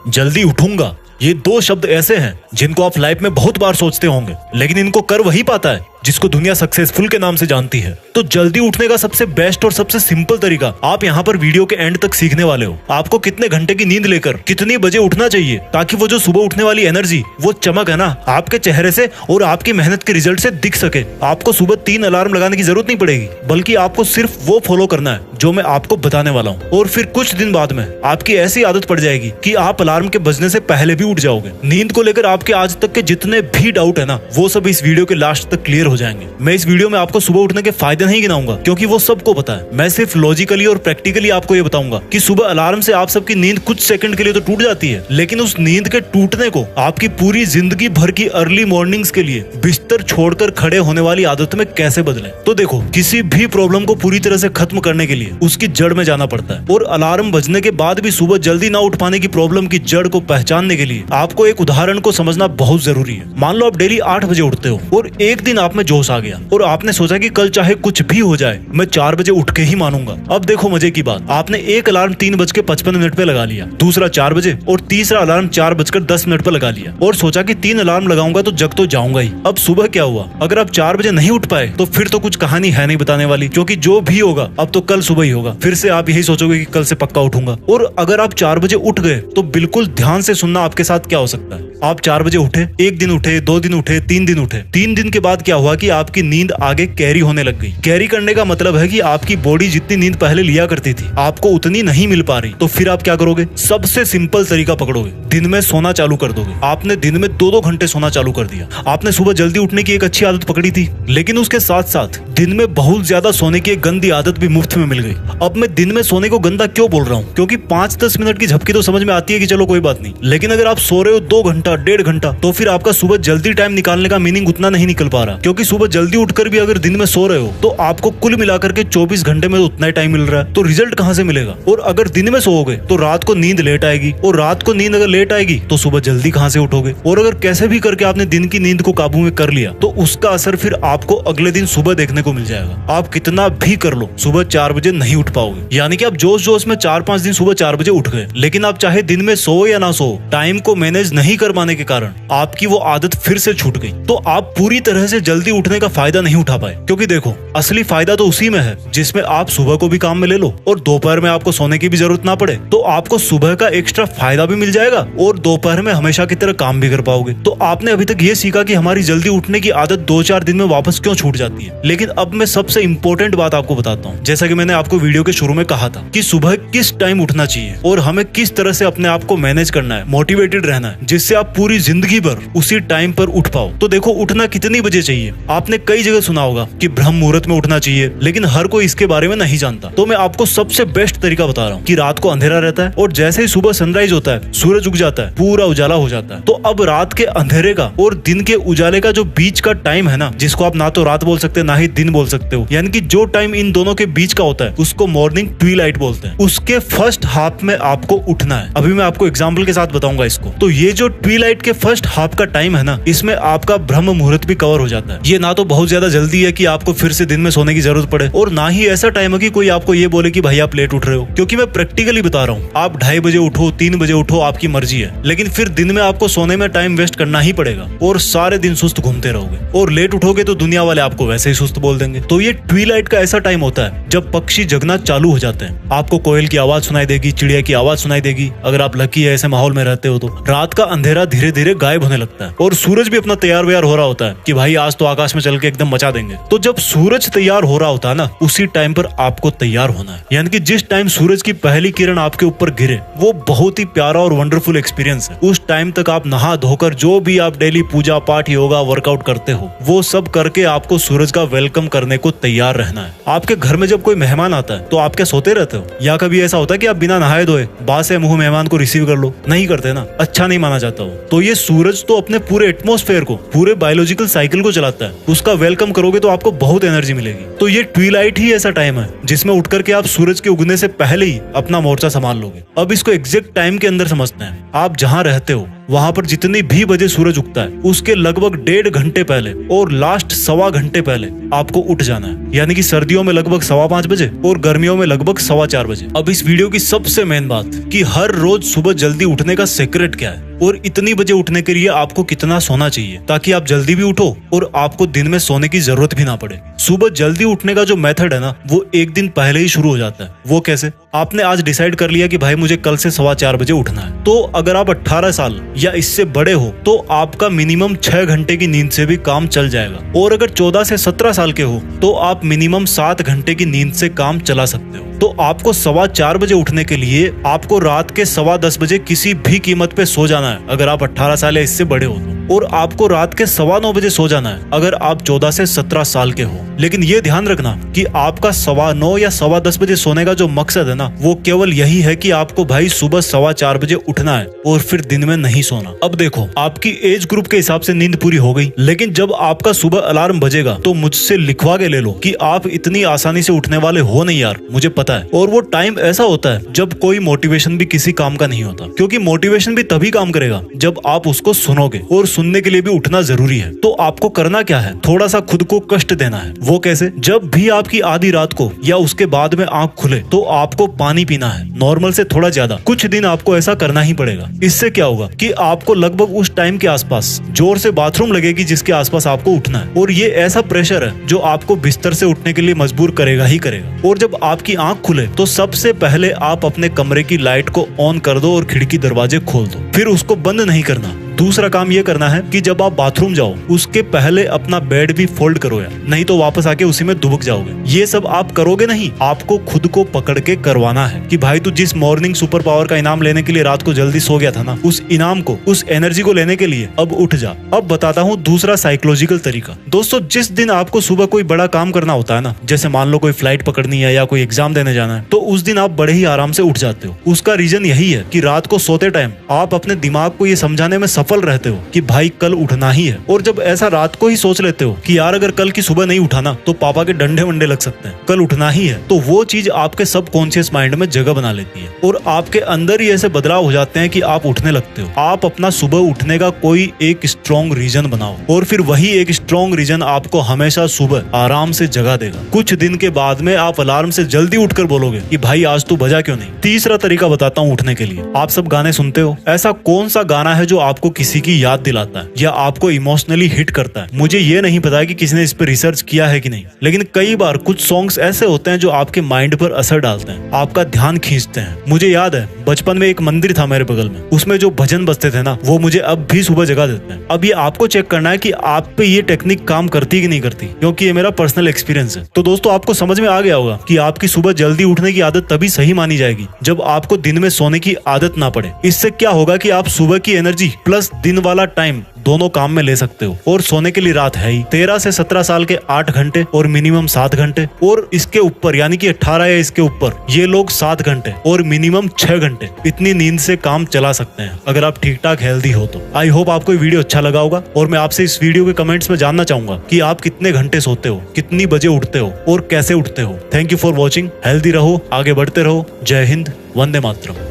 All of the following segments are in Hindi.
जल्दी उठूंगा, ये दो शब्द ऐसे हैं जिनको आप लाइफ में बहुत बार सोचते होंगे, लेकिन इनको कर वही पाता है जिसको दुनिया सक्सेसफुल के नाम से जानती है। तो जल्दी उठने का सबसे बेस्ट और सबसे सिंपल तरीका आप यहाँ पर वीडियो के एंड तक सीखने वाले हो। आपको कितने घंटे की नींद लेकर कितनी बजे उठना चाहिए ताकि वो जो सुबह उठने वाली एनर्जी, वो चमक है ना, आपके चेहरे से और आपकी मेहनत के रिजल्ट से दिख सके। आपको सुबह 3 अलार्म लगाने की जरूरत नहीं पड़ेगी, बल्कि आपको सिर्फ वो फॉलो करना है जो मैं आपको बताने वाला हूँ। और फिर कुछ दिन बाद में आपकी ऐसी आदत पड़ जाएगी कि आप अलार्म के बजने से पहले भी उठ जाओगे। नींद को लेकर आपके आज तक के जितने भी डाउट है ना, वो सब इस वीडियो के लास्ट तक क्लियर हो जाएंगे। मैं इस वीडियो में आपको सुबह उठने के फायदे नहीं गिनाऊंगा, क्योंकि वो सबको पता है। मैं सिर्फ लॉजिकली और प्रैक्टिकली आपको ये बताऊंगा कि सुबह अलार्म से आप सबकी नींद कुछ सेकंड के लिए तो टूट जाती है, लेकिन उस नींद के टूटने को आपकी पूरी जिंदगी भर की अर्ली मॉर्निंग्स के लिए बिस्तर छोड़कर खड़े होने वाली आदत में कैसे बदलें। तो देखो, किसी भी प्रॉब्लम को पूरी तरह से खत्म करने के लिए उसकी जड़ में जाना पड़ता है, और अलार्म बजने के बाद भी सुबह जल्दी ना उठ पाने की प्रॉब्लम की जड़ को पहचानने के लिए आपको एक उदाहरण को समझना बहुत जरूरी है। मान लो आप डेली 8 बजे उठते हो और एक दिन आप में जोश आ गया और आपने सोचा कि कल चाहे कुछ भी हो जाए मैं 4 बजे उठ के ही मानूंगा। अब देखो मजे की बात, आपने एक अलार्म 3:55 पे लगा लिया, दूसरा 4 बजे और तीसरा अलार्म 4:10 पे लगा लिया और सोचा कि 3 अलार्म लगाऊंगा तो जग तो जाऊंगा ही। अब सुबह क्या हुआ? अगर आप 4 बजे नहीं उठ पाए तो फिर तो कुछ कहानी है नहीं बताने वाली, क्योंकि जो भी होगा अब तो कल सुबह ही होगा। फिर से आप यही सोचोगे कि कल से पक्का उठूंगा। और अगर आप 4 बजे उठ गए तो बिल्कुल ध्यान से सुनना आपके साथ क्या हो सकता है। आप 4 बजे उठे, 1 दिन उठे, 2 दिन उठे, 3 दिन उठे। 3 दिन के बाद क्या हुआ कि आपकी नींद आगे कैरी होने लग गई। कैरी करने का मतलब है कि आपकी बॉडी जितनी नींद पहले लिया करती थी आपको उतनी नहीं मिल पा रही। तो फिर आप क्या करोगे? सबसे सिंपल तरीका पकड़ोगे, दिन में सोना चालू कर दोगे। आपने दिन में 2-2 घंटे सोना चालू कर दिया। आपने सुबह जल्दी उठने की एक अच्छी आदत पकड़ी थी, लेकिन उसके साथ साथ दिन में बहुत ज्यादा सोने की एक गंदी आदत भी मुफ्त में मिल गई। अब मैं दिन में सोने को गंदा क्यों बोल रहा हूँ? क्योंकि 5-10 मिनट की झपकी तो समझ में आती है कि चलो कोई बात नहीं, लेकिन अगर आप सो रहे हो 2 घंटा 1.5 घंटा तो फिर आपका सुबह जल्दी टाइम निकालने का मीनिंग उतना नहीं निकल पा रहा। क्योंकि सुबह जल्दी उठकर भी अगर दिन में सो रहे हो तो आपको कुल मिलाकर के 24 घंटे में उतना ही टाइम मिल रहा है, तो रिजल्ट कहां से मिलेगा? और अगर दिन में सोओगे तो रात को नींद लेट आएगी, और रात को नींद अगर लेट आएगी तो सुबह जल्दी कहां से उठोगे? और अगर कैसे भी करके आपने दिन की नींद को काबू में कर लिया तो उसका असर फिर आपको अगले दिन सुबह देखने को मिल जाएगा। आप कितना भी कर लो, सुबह 4 बजे नहीं उठ पाओगे। यानी कि आप जोश जोश में 4-5 दिन सुबह 4 बजे उठ गए, लेकिन आप चाहे दिन में सो या ना सो, टाइम को मैनेज नहीं कर पाने के कारण आपकी वो आदत फिर से छूट गई। तो आप पूरी तरह से जल्दी उठने का फायदा नहीं उठा पाए। क्योंकि देखो, असली फायदा तो उसी में है जिसमें आप सुबह को भी काम में ले लो और दोपहर में आपको सोने की भी जरूरत ना पड़े। तो आपको सुबह का एक्स्ट्रा फायदा भी मिल जाएगा और दोपहर में हमेशा की तरह काम भी कर पाओगे। तो आपने अभी तक ये सीखा कि हमारी जल्दी उठने की आदत 2-4 दिन में वापस क्यों छूट जाती है। लेकिन अब मैं सबसे इंपॉर्टेंट बात आपको बताता हूँ। जैसा कि मैंने आपको वीडियो के शुरू में कहा था कि सुबह किस टाइम उठना चाहिए और हमें किस तरह से अपने आप को मैनेज करना है, मोटिवेटेड रहना है, जिससे आप पूरी जिंदगी भर उसी टाइम पर उठ पाओ। तो देखो, उठना कितनी बजे चाहिए? आपने कई जगह सुना होगा कि ब्रह्म मुहूर्त में उठना चाहिए, लेकिन हर कोई इसके बारे में नहीं जानता। तो मैं आपको सबसे बेस्ट तरीका बता रहा हूँ कि रात को अंधेरा रहता है और जैसे ही सुबह सनराइज होता है, सूरज उग जाता है, पूरा उजाला हो जाता है। तो अब रात के अंधेरे का और दिन के उजाले का जो बीच का टाइम है ना, जिसको आप ना तो रात बोल सकते ना ही दिन बोल सकते हो, यानी कि जो टाइम इन दोनों के बीच का होता है उसको मॉर्निंग ट्विलाइट बोलते हैं। उसके फर्स्ट हाफ में आपको उठना है। अभी मैं आपको एग्जाम्पल के साथ बताऊंगा इसको। तो ये जो ट्विलाइट के फर्स्ट हाफ का टाइम है ना, इसमें आपका ब्रह्म मुहूर्त भी कवर हो जाता है। ये ना तो बहुत ज्यादा जल्दी है कि आपको फिर से दिन में सोने की जरूरत पड़े, और ना ही ऐसा टाइम है कि कोई आपको ये बोले कि भाई आप लेट उठ रहे हो। क्योंकि मैं प्रैक्टिकली बता रहा हूँ, आप 2:30 बजे उठो, 3 बजे उठो, आपकी मर्जी है, लेकिन फिर दिन में आपको सोने में टाइम वेस्ट करना ही पड़ेगा और सारे दिन सुस्त घूमते रहोगे। और लेट उठोगे तो दुनिया वाले आपको वैसे ही सुस्त बोल देंगे। तो ये ट्विलाइट का ऐसा टाइम होता है जब पक्षी जगना चालू हो जाते हैं। आपको कोयल की आवाज सुनाई देगी, चिड़िया की आवाज सुनाई देगी, अगर आप लकी है ऐसे माहौल में रहते हो तो। रात का अंधेरा धीरे धीरे गायब होने लगता है और सूरज भी अपना तैयार व्यार हो रहा होता है कि भाई आज तो आकाश में चल के एकदम मचा देंगे। तो जब सूरज तैयार हो रहा होता है ना, उसी टाइम पर आपको तैयार होना है। यानी कि जिस टाइम सूरज की पहली किरण आपके ऊपर गिरे, वो बहुत ही प्यारा और वंडरफुल एक्सपीरियंस है। उस टाइम तक आप नहा धोकर जो भी आप डेली पूजा पाठ, योगा, वर्कआउट करते हो, वो सब करके आपको सूरज का वेलकम करने को तैयार रहना है। आपके घर में जब कोई मेहमान आता है तो आप क्या सोते रहते हो? या कभी ऐसा होता है कि आप बिना नहाए धोए बासे मुंह मेहमान को रिसीव कर लो? नहीं करते ना, अच्छा नहीं माना जाता हो। तो ये सूरज तो अपने पूरे एटमॉस्फेयर को, पूरे बायोलॉजिकल साइकिल को चलाता है। उसका वेलकम करोगे तो आपको बहुत एनर्जी मिलेगी। तो ये ट्विलाइट ही ऐसा टाइम है जिसमें उठ करके आप सूरज के उगने से पहले ही अपना मोर्चा संभाल लोगे। अब इसको एग्जैक्ट टाइम के अंदर समझते हैं। आप जहाँ रहते हो वहाँ पर जितनी भी बजे सूरज उगता है उसके लगभग 1.5 घंटे पहले और लास्ट 1.25 घंटे पहले आपको उठ जाना है। यानी कि सर्दियों में लगभग 5:15 बजे और गर्मियों में लगभग 4:15 बजे। अब इस वीडियो की सबसे मेन बात कि हर रोज सुबह जल्दी उठने का सीक्रेट क्या है और इतनी बजे उठने के लिए आपको कितना सोना चाहिए ताकि आप जल्दी भी उठो और आपको दिन में सोने की जरूरत भी ना पड़े। सुबह जल्दी उठने का जो मेथड है ना वो एक दिन पहले ही शुरू हो जाता है। वो कैसे? आपने आज डिसाइड कर लिया कि भाई मुझे कल से 4:15 बजे उठना है, तो अगर आप 18 साल या इससे बड़े हो तो आपका मिनिमम 6 घंटे की नींद से भी काम चल जाएगा। और अगर 14 से 17 साल के हो तो आप मिनिमम 7 घंटे की नींद से काम चला सकते हो। तो आपको 4:15 बजे उठने के लिए आपको रात के 10:15 बजे किसी भी कीमत पे सो जाना है अगर आप 18 साल या इससे बड़े हो तो। और आपको रात के 9:15 बजे सो जाना है अगर आप 14 से 17 साल के हो। लेकिन ये ध्यान रखना कि आपका 9:15 या 10:15 बजे सोने का जो मकसद है ना वो केवल यही है कि आपको भाई सुबह 4:15 बजे उठना है और फिर दिन में नहीं सोना। अब देखो, आपकी एज ग्रुप के हिसाब से नींद पूरी हो गई, लेकिन जब आपका सुबह अलार्म बजेगा तो मुझसे लिखवा के ले लो कि आप इतनी आसानी से उठने वाले हो नहीं यार, मुझे पता है। और वो टाइम ऐसा होता है जब कोई मोटिवेशन भी किसी काम का नहीं होता, क्योंकि मोटिवेशन भी तभी काम करेगा जब आप उसको सुनोगे और सुनने के लिए भी उठना जरूरी है। तो आपको करना क्या है? थोड़ा सा खुद को कष्ट देना है। वो कैसे? जब भी आपकी आधी रात को या उसके बाद में आंख खुले तो आपको पानी पीना है, नॉर्मल से थोड़ा ज्यादा। कुछ दिन आपको ऐसा करना ही पड़ेगा। इससे क्या होगा कि आपको लगभग उस टाइम के आसपास जोर से बाथरूम लगेगी जिसके आसपास आपको उठना है, और ये ऐसा प्रेशर है जो आपको बिस्तर से उठने के लिए मजबूर करेगा ही करेगा। और जब आपकी आंख खुले तो सबसे पहले आप अपने कमरे की लाइट को ऑन कर दो और खिड़की दरवाजे खोल दो, फिर उसको बंद नहीं करना। दूसरा काम ये करना है कि जब आप बाथरूम जाओ उसके पहले अपना बेड भी फोल्ड करो यार, नहीं तो वापस आके उसी में दुबक जाओगे। ये सब आप करोगे नहीं, आपको खुद को पकड़ के करवाना है कि भाई तू जिस मॉर्निंग सुपर पावर का इनाम लेने के लिए रात को जल्दी सो गया था ना, उस इनाम को, उस एनर्जी को लेने के लिए अब उठ जा। अब बताता हूँ दूसरा साइकोलॉजिकल तरीका। दोस्तों, जिस दिन आपको सुबह कोई बड़ा काम करना होता है ना, जैसे मान लो कोई फ्लाइट पकड़नी है या कोई एग्जाम देने जाना है, तो उस दिन आप बड़े ही आराम से उठ जाते हो। उसका रीजन यही है कि रात को सोते टाइम आप अपने दिमाग को ये समझाने में सफल रहते हो कि भाई कल उठना ही है। और जब ऐसा रात को ही सोच लेते हो कि यार अगर कल की सुबह नहीं उठाना तो पापा के डंडे वंडे लग सकते हैं, कल उठना ही है, तो वो चीज आपके सबकॉन्शियस माइंड में जगह बना लेती है और आपके अंदर ही ऐसे बदलाव हो जाते हैं कि आप उठने लगते हो। आप अपना सुबह उठने का कोई एक स्ट्रॉन्ग रीजन बनाओ और फिर वही एक स्ट्रॉन्ग रीजन आपको हमेशा सुबह आराम से जगा देगा। कुछ दिन के बाद में आप अलार्म से जल्दी उठकर बोलोगे कि भाई आज तू बजा क्यों नहीं। तीसरा तरीका बताता हूँ उठने के लिए। आप सब गाने सुनते हो, ऐसा कौन सा गाना है जो आपको किसी की याद दिलाता है या आपको इमोशनली हिट करता है? मुझे ये नहीं पता है कि किसी ने इस पे रिसर्च किया है कि नहीं, लेकिन कई बार कुछ सॉन्ग्स ऐसे होते हैं जो आपके माइंड पर असर डालते हैं, आपका ध्यान खींचते हैं। मुझे याद है बचपन में एक मंदिर था मेरे बगल में, उसमें जो भजन बजते थे ना वो मुझे अब भी सुबह जगा देते हैं। अब ये आपको चेक करना है कि आप पे ये टेक्निक काम करती कि नहीं करती, क्योंकि ये मेरा पर्सनल एक्सपीरियंस है। तो दोस्तों, आपको समझ में आ गया होगा कि आपकी सुबह जल्दी उठने की आदत तभी सही मानी जाएगी जब आपको दिन में सोने की आदत ना पड़े। इससे क्या होगा कि आप सुबह की एनर्जी प्लस दिन वाला टाइम दोनों काम में ले सकते हो। और सोने के लिए रात है ही 13 से 17 साल के 8 घंटे और मिनिमम 7 घंटे, और इसके ऊपर यानी कि 18 या इसके ऊपर ये लोग 7 घंटे और मिनिमम 6 घंटे इतनी नींद से काम चला सकते हैं अगर आप ठीक ठाक हेल्दी हो तो। आई होप आपको ये वीडियो अच्छा लगा होगा और मैं आपसे इस वीडियो के कमेंट्स में जानना चाहूंगा कि आप कितने घंटे सोते हो, कितनी बजे उठते हो और कैसे उठते हो। Thank you for watching. Healthy रहो, आगे बढ़ते रहो। जय हिंद, वंदे मातरम।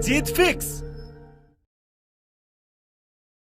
जीत फिक्स।